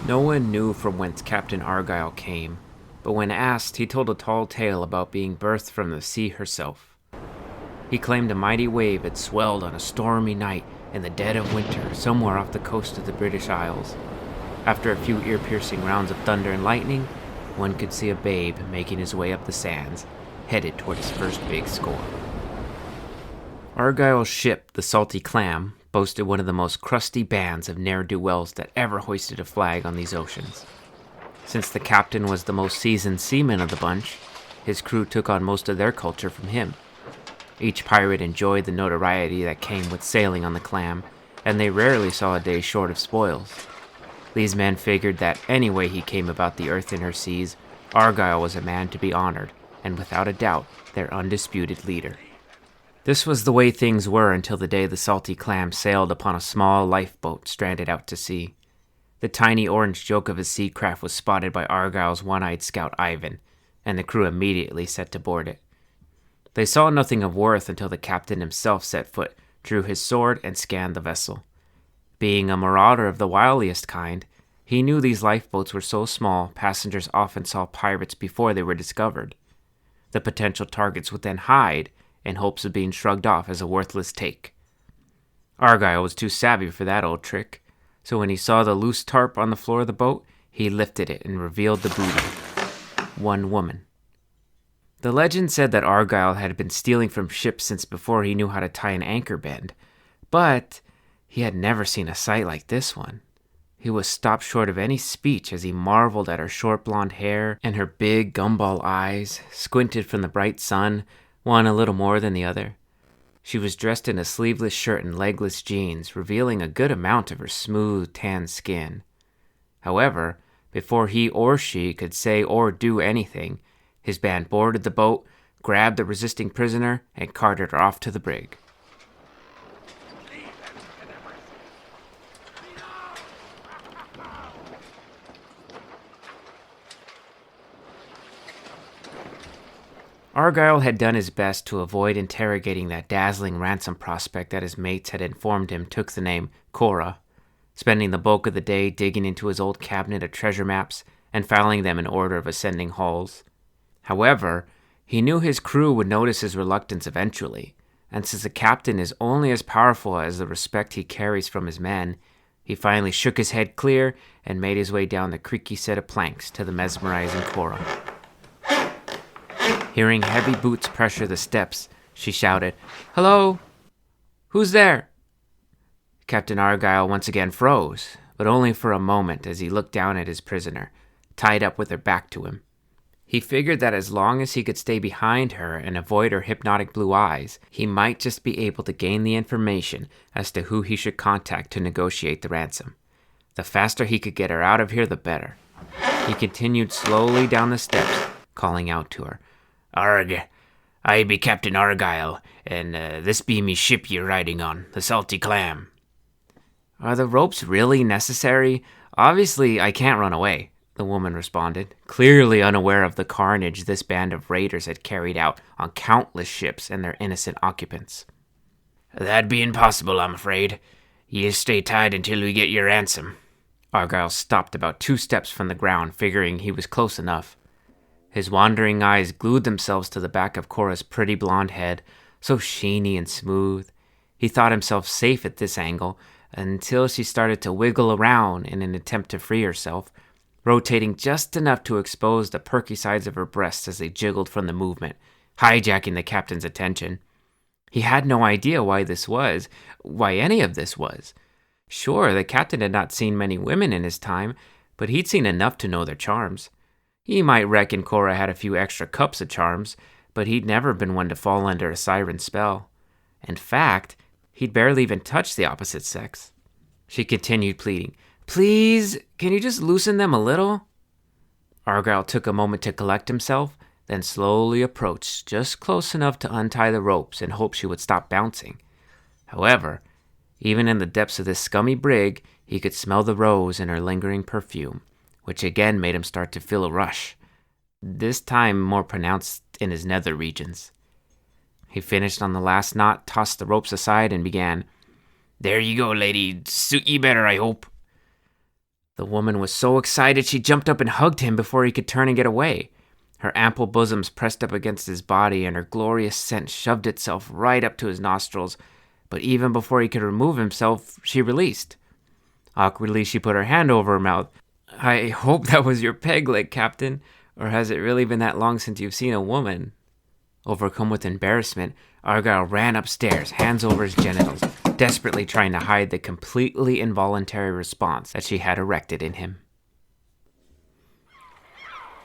No one knew from whence Captain Argyle came, but when asked, he told a tall tale about being birthed from the sea herself. He claimed a mighty wave had swelled on a stormy night in the dead of winter somewhere off the coast of the British Isles. After a few ear-piercing rounds of thunder and lightning, one could see a babe making his way up the sands, headed toward his first big score. Argyle's ship, the Salty Clam, boasted one of the most crusty bands of ne'er-do-wells that ever hoisted a flag on these oceans. Since the captain was the most seasoned seaman of the bunch, his crew took on most of their culture from him. Each pirate enjoyed the notoriety that came with sailing on the Clam, and they rarely saw a day short of spoils. These men figured that any way he came about the earth and her seas, Argyle was a man to be honored, and without a doubt, their undisputed leader. This was the way things were until the day the Salty Clam sailed upon a small lifeboat stranded out to sea. The tiny orange joke of his sea craft was spotted by Argyle's one-eyed scout Ivan, and the crew immediately set to board it. They saw nothing of worth until the captain himself set foot, drew his sword, and scanned the vessel. Being a marauder of the wiliest kind, he knew these lifeboats were so small passengers often saw pirates before they were discovered. The potential targets would then hide, in hopes of being shrugged off as a worthless take. Argyle was too savvy for that old trick, so when he saw the loose tarp on the floor of the boat, he lifted it and revealed the booty. One woman. The legend said that Argyle had been stealing from ships since before he knew how to tie an anchor bend, but he had never seen a sight like this one. He was stopped short of any speech as he marveled at her short blonde hair and her big gumball eyes, squinted from the bright sun, one a little more than the other. She was dressed in a sleeveless shirt and legless jeans, revealing a good amount of her smooth, tan skin. However, before he or she could say or do anything, his band boarded the boat, grabbed the resisting prisoner, and carted her off to the brig. Argyle had done his best to avoid interrogating that dazzling ransom prospect that his mates had informed him took the name Cora, spending the bulk of the day digging into his old cabinet of treasure maps and filing them in order of ascending halls. However, he knew his crew would notice his reluctance eventually, and since the captain is only as powerful as the respect he carries from his men, he finally shook his head clear and made his way down the creaky set of planks to the mesmerizing Cora. Hearing heavy boots pressure the steps, she shouted, "Hello? Who's there?" Captain Argyle once again froze, but only for a moment as he looked down at his prisoner, tied up with her back to him. He figured that as long as he could stay behind her and avoid her hypnotic blue eyes, he might just be able to gain the information as to who he should contact to negotiate the ransom. The faster he could get her out of here, the better. He continued slowly down the steps, calling out to her. "Arg, I be Captain Argyle, and this be me ship you're riding on, the Salty Clam." "Are the ropes really necessary? Obviously, I can't run away," the woman responded, clearly unaware of the carnage this band of raiders had carried out on countless ships and their innocent occupants. "That'd be impossible, I'm afraid. You stay tied until we get your ransom." Argyle stopped about 2 steps from the ground, figuring he was close enough. His wandering eyes glued themselves to the back of Cora's pretty blonde head, so sheeny and smooth. He thought himself safe at this angle until she started to wiggle around in an attempt to free herself, rotating just enough to expose the perky sides of her breasts as they jiggled from the movement, hijacking the captain's attention. He had no idea why any of this was. Sure, the captain had not seen many women in his time, but he'd seen enough to know their charms. He might reckon Cora had a few extra cups of charms, but he'd never been one to fall under a siren's spell. In fact, he'd barely even touched the opposite sex. She continued pleading, Please, can you just loosen them a little? Argyle took a moment to collect himself, then slowly approached just close enough to untie the ropes and hope she would stop bouncing. However, even in the depths of this scummy brig, he could smell the rose and her lingering perfume, which again made him start to feel a rush, this time more pronounced in his nether regions. He finished on the last knot, tossed the ropes aside, and began, "There you go, lady. Suit ye better, I hope." The woman was so excited she jumped up and hugged him before he could turn and get away. Her ample bosoms pressed up against his body, and her glorious scent shoved itself right up to his nostrils, but even before he could remove himself, she released. Awkwardly, she put her hand over her mouth. "I hope that was your peg leg, Captain, or has it really been that long since you've seen a woman?" Overcome with embarrassment, Argyle ran upstairs, hands over his genitals, desperately trying to hide the completely involuntary response that she had erected in him.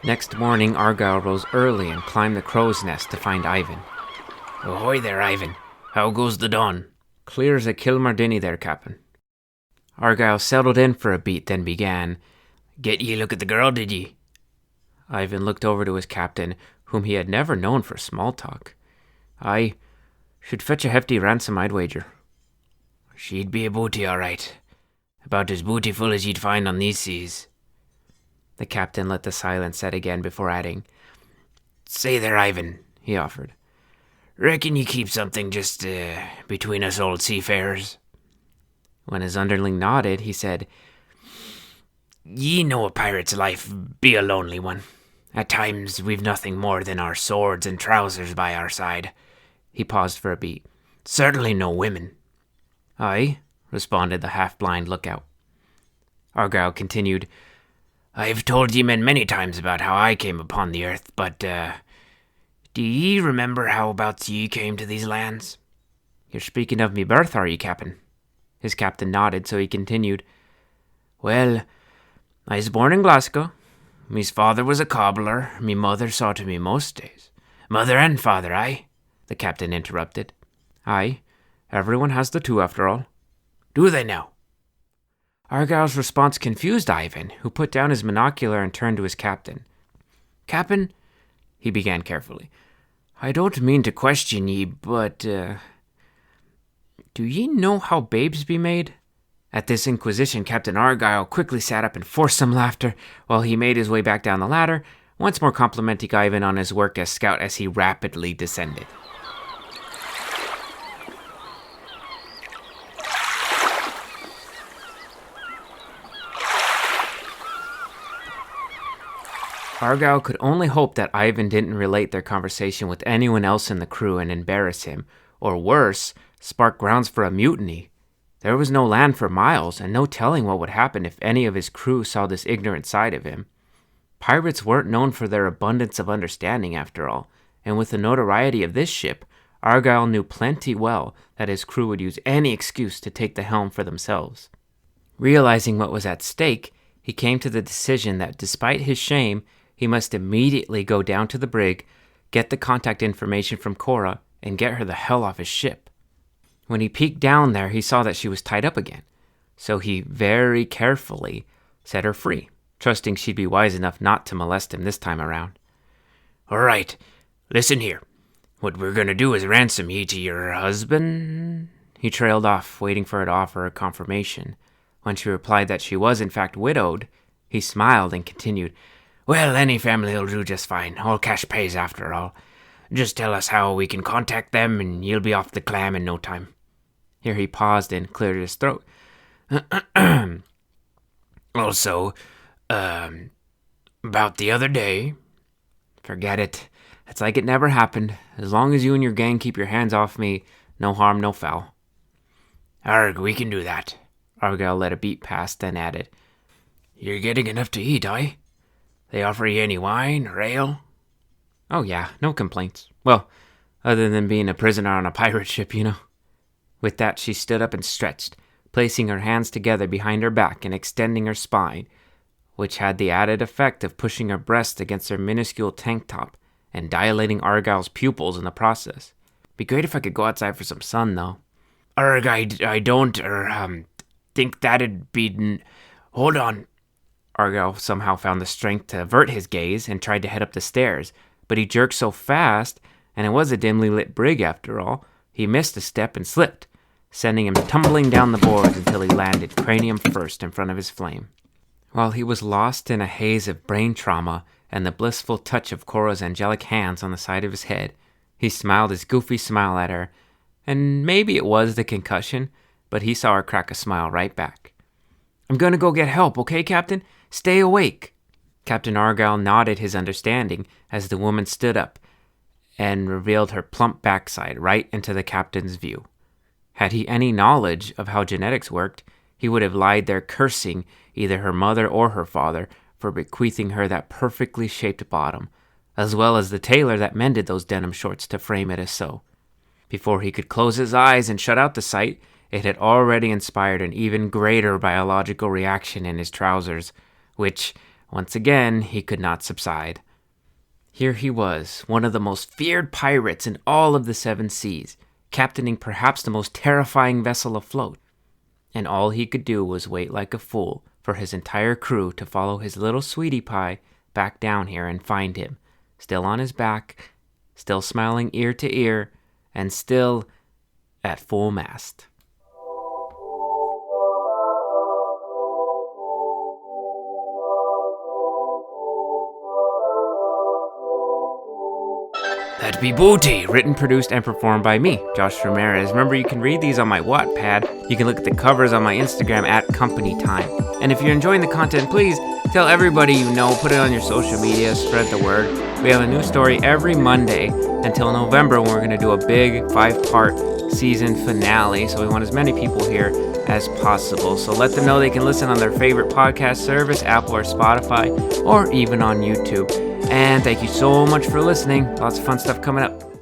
Next morning, Argyle rose early and climbed the crow's nest to find Ivan. "Ahoy there, Ivan. How goes the dawn?" "Clear as a Kilmardinny there, Captain." Argyle settled in for a beat, then began, "Get ye a look at the girl, did ye?" Ivan looked over to his captain, whom he had never known for small talk. "Aye, should fetch a hefty ransom, I'd wager." "She'd be a booty, all right. About as bootiful as you'd find on these seas." The captain let the silence set again before adding, "Say there, Ivan," he offered. "Reckon you keep something just between us old seafarers?" When his underling nodded, he said, "Ye know a pirate's life be a lonely one. At times we've nothing more than our swords and trousers by our side." He paused for a beat. "Certainly no women." "Aye," responded the half-blind lookout. Argyle continued, "I've told ye men many times about how I came upon the earth, but, do ye remember how about ye came to these lands?" "You're speaking of me birth, are ye, Captain?" His captain nodded, so he continued, "Well, I was born in Glasgow. Me's father was a cobbler. Me mother saw to me most days." "Mother and father, aye?" the captain interrupted. "Aye, everyone has the two after all." "Do they now?" Argyle's response confused Ivan, who put down his monocular and turned to his captain. "Captain," he began carefully, "I don't mean to question ye, but, do ye know how babes be made?" At this inquisition, Captain Argyle quickly sat up and forced some laughter while he made his way back down the ladder, once more complimenting Ivan on his work as scout as he rapidly descended. Argyle could only hope that Ivan didn't relate their conversation with anyone else in the crew and embarrass him, or worse, spark grounds for a mutiny. There was no land for miles, and no telling what would happen if any of his crew saw this ignorant side of him. Pirates weren't known for their abundance of understanding, after all, and with the notoriety of this ship, Argyle knew plenty well that his crew would use any excuse to take the helm for themselves. Realizing what was at stake, he came to the decision that despite his shame, he must immediately go down to the brig, get the contact information from Cora, and get her the hell off his ship. When he peeked down there, he saw that she was tied up again, so he very carefully set her free, trusting she'd be wise enough not to molest him this time around. "All right, listen here. What we're going to do is ransom ye to your husband." He trailed off, waiting for her to offer a confirmation. When she replied that she was in fact widowed, he smiled and continued, "Well, any family'll do just fine. All cash pays after all. Just tell us how we can contact them and you'll be off the clam in no time." Here he paused and cleared his throat. "Also, about the other day." "Forget it. It's like it never happened. As long as you and your gang keep your hands off me, no harm, no foul." "Arg, we can do that." Argyle let a beat pass, then added, "You're getting enough to eat, aye? They offer you any wine or ale?" "Oh yeah, no complaints. Well, other than being a prisoner on a pirate ship, you know." With that, she stood up and stretched, placing her hands together behind her back and extending her spine, which had the added effect of pushing her breast against her minuscule tank top and dilating Argyle's pupils in the process. Be great if I could go outside for some sun, though. "Arg, I don't, think that'd be... Hold on. Argyle somehow found the strength to avert his gaze and tried to head up the stairs, but he jerked so fast, and it was a dimly lit brig after all, he missed a step and slipped, sending him tumbling down the boards until he landed cranium first in front of his flame. While he was lost in a haze of brain trauma and the blissful touch of Cora's angelic hands on the side of his head, he smiled his goofy smile at her, and maybe it was the concussion, but he saw her crack a smile right back. I'm gonna go get help, okay, Captain? Stay awake. Captain Argyle nodded his understanding as the woman stood up and revealed her plump backside right into the captain's view. Had he any knowledge of how genetics worked, he would have lied there cursing either her mother or her father for bequeathing her that perfectly shaped bottom, as well as the tailor that mended those denim shorts to frame it as so. Before he could close his eyes and shut out the sight, it had already inspired an even greater biological reaction in his trousers, which, once again, he could not subside. Here he was, one of the most feared pirates in all of the seven seas, captaining perhaps the most terrifying vessel afloat. And all he could do was wait like a fool for his entire crew to follow his little sweetie pie back down here and find him, still on his back, still smiling ear to ear, and still at full mast. That'd be Booty, written, produced, and performed by me, Josh Ramirez. Remember, you can read these on my Wattpad. You can look at the covers on my Instagram at Company Time. And if you're enjoying the content, please tell everybody you know, put it on your social media, spread the word. We have a new story every Monday until November when we're going to do a big 5-part season finale. So we want as many people here as possible. So let them know they can listen on their favorite podcast service, Apple or Spotify, or even on YouTube. And thank you so much for listening. Lots of fun stuff coming up.